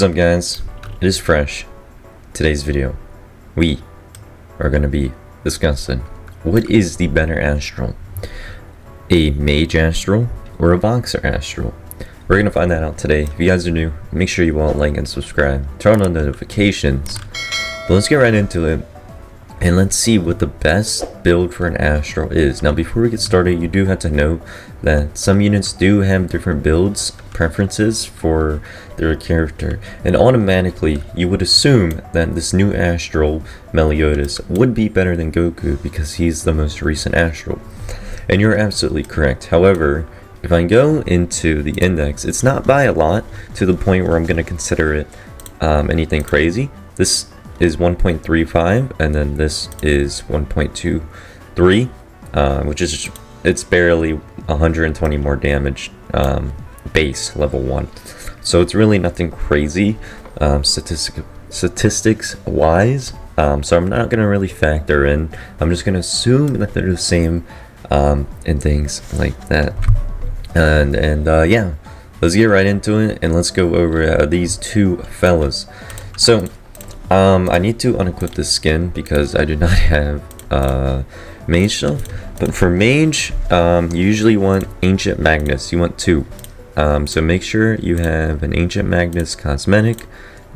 What's up guys, it is Fresh. Today's video, we are going to be discussing what is the better Astral, a Mage Astral or a Boxer Astral. We're going to find that out today. If you guys are new, make sure you all like and subscribe, turn on notifications. But let's get right into it and let's see what the best build for an Astral is. Now before we get started, you do have to know that some units do have different builds preferences for their character, and automatically you would assume that this new Astral Meliodas would be better than Goku because he's the most recent Astral, and you're absolutely correct. However, if I go into the index, it's not by a lot to the point where I'm going to consider it anything crazy. This is 1.35 and then this is 1.23, which is it's barely 120 more damage base level 1, so it's really nothing crazy statistics wise, so I'm not gonna really factor in. I'm just gonna assume that they're the same and things like that, and yeah, let's get right into it and let's go over these two fellas. So I need to unequip this skin because I do not have mage stuff, but for mage you usually want Ancient Magnus. You want two. So make sure you have an Ancient Magnus cosmetic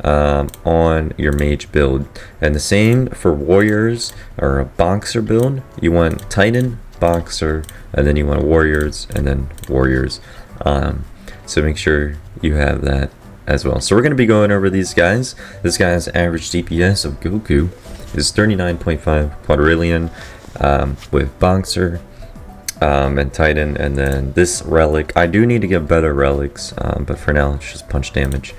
on your mage build, and the same for warriors or a boxer build. You want Titan, boxer, and then you want warriors and then warriors. So make sure you have that as well. So we're going to be going over these guys. This guy's average DPS of Goku is 39.5 quadrillion with boxer and Titan, and then this relic. I do need to get better relics, but for now it's just punch damage.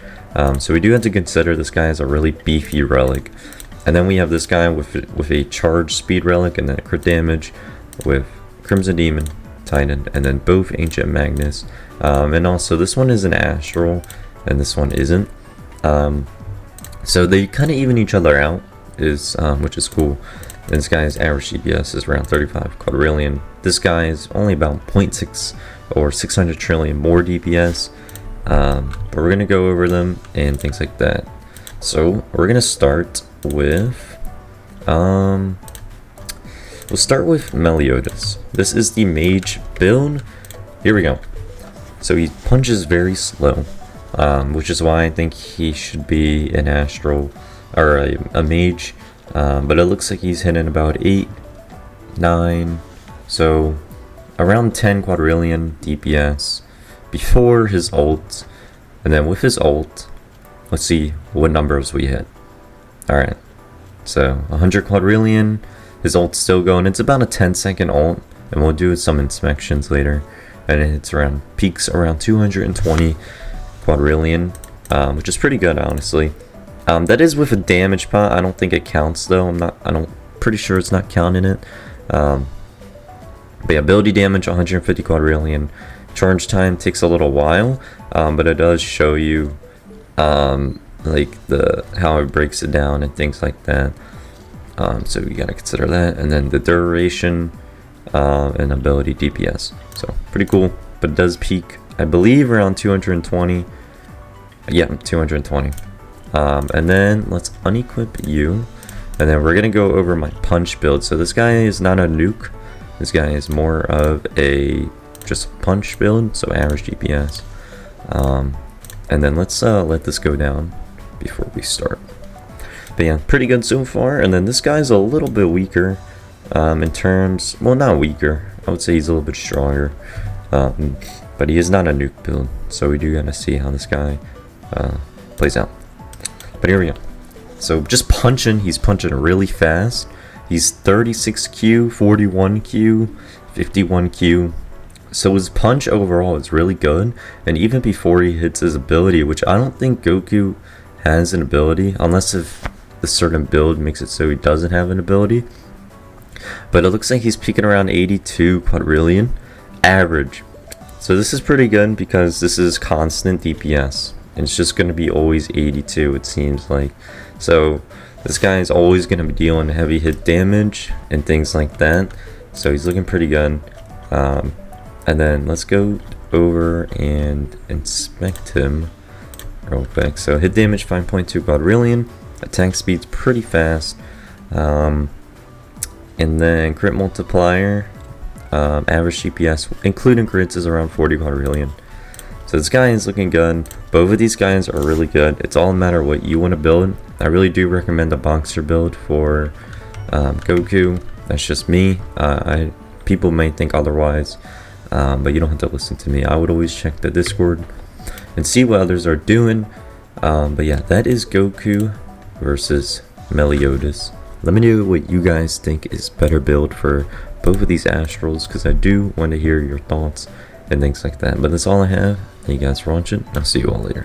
So we do have to consider this guy as a really beefy relic, and then we have this guy with a charge speed relic and then a crit damage with Crimson Demon, Titan, and then both Ancient Magnus, and also this one is an Astral and this one isn't, so they kind of even each other out, which is cool. And this guy's average DPS is around 35 quadrillion. This guy is only about 0.6 or 600 trillion more DPS, but we're gonna go over them and things like that. So we're gonna start with we'll start with Meliodas. This is the mage build. Here we go. So he punches very slow, which is why I think he should be an Astral or a mage. But it looks like he's hitting about 8, 9, so around 10 quadrillion DPS before his ult, and then with his ult, let's see what numbers we hit. Alright, so 100 quadrillion, his ult's still going. It's about a 10-second ult, and we'll do some inspections later, and it's around, peaks around 220 quadrillion, which is pretty good, honestly. That is with a damage pot. I don't think it counts though. Pretty sure it's not counting it. But yeah, ability damage 150 quadrillion. Charge time takes a little while, but it does show you like how it breaks it down and things like that. So you gotta consider that, and then the duration and ability DPS. So pretty cool, but it does peak, I believe, around 220. Yeah, 220. And then let's unequip you, and then we're gonna go over my punch build. So this guy is not a nuke. This guy is more of a just punch build, so average DPS. And then let's let this go down before we start. But yeah, pretty good so far. And then this guy's a little bit weaker in terms, well, not weaker, I would say he's a little bit stronger, but he is not a nuke build, so we do gotta see how this guy plays out. But here we go. So just punching, he's punching really fast. He's 36Q, 41Q, 51Q. So his punch overall is really good. And even before he hits his ability, which I don't think Goku has an ability, unless if the certain build makes it so he doesn't have an ability. But it looks like he's peaking around 82 quadrillion average. So this is pretty good because this is constant DPS. And it's just going to be always 82, it seems like. So this guy is always going to be dealing heavy hit damage and things like that. So he's looking pretty good. And then let's go over and inspect him Robux. So hit damage 5.2 quadrillion, attack speed's pretty fast, and then crit multiplier, average CPS including crits is around 40 quadrillion. So this guy is looking good. Both of these guys are really good. It's all a matter of what you want to build. I really do recommend a boxer build for Goku. That's just me. People may think otherwise, but you don't have to listen to me. I would always check the Discord and see what others are doing. But yeah, that is Goku versus Meliodas. Let me know what you guys think is better build for both of these Astrals, because I do want to hear your thoughts and things like that. But that's all I have. Thank you guys for watching. I'll see you all later.